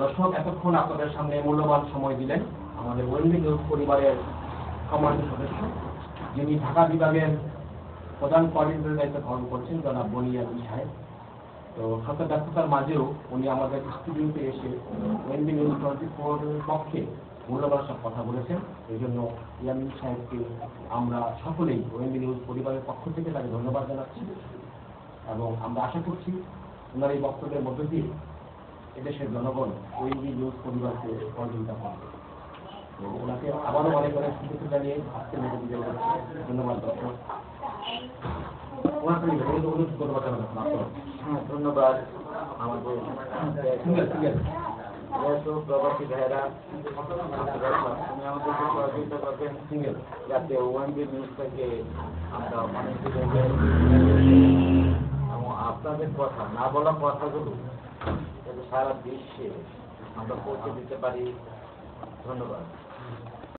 দর্শক, এতক্ষণ আপনাদের সামনে মূল্যবান সময় দিলেন আমাদের ওএনবি নিউজ পরিবারের সম্মানিত সদস্য, যিনি ঢাকা বিভাগের প্রধান কোঅর্ডিনেটরের দায়িত্ব পালন করছেন, জনাব বনিয়াদি সাহেব। তো শত ব্যস্ততার মাঝেও উনি আমাদের স্টুডিওতে এসে ওএনবি নিউজ 24 পক্ষে মূল্যবান সব কথা বলেছেন। এই জন্য ইয়ামিন সাহেবকে আমরা সকলেই ওএনবি নিউজ পরিবারের পক্ষ থেকে তাকে ধন্যবাদ জানাচ্ছি এবং আমরা আশা করছি ওনার এই বক্তব্যের মধ্য দিয়ে এদেশের জনগণ ওএনবি নিউজ পরিবারকে সহযোগিতা করবে। তো ওনাকে আবারও অনেক অনেক শুভেচ্ছা জানিয়ে আজকের মতো বিদায় করছি। ধন্যবাদ দর্শক। অনুরোধ করতে পারবেন আপনার। হ্যাঁ, ধন্যবাদ আমাদের প্রবাসী ভাইয়েরা, আপনি আমাদেরকে সহযোগিতা করবেন যাতে ওএনবি নিউজটাকে আমরা অনেক এবং আপনাদের কথা না বলা কথাগুলো যাতে সারা বিশ্বে আমরা পৌঁছে দিতে পারি। ধন্যবাদ।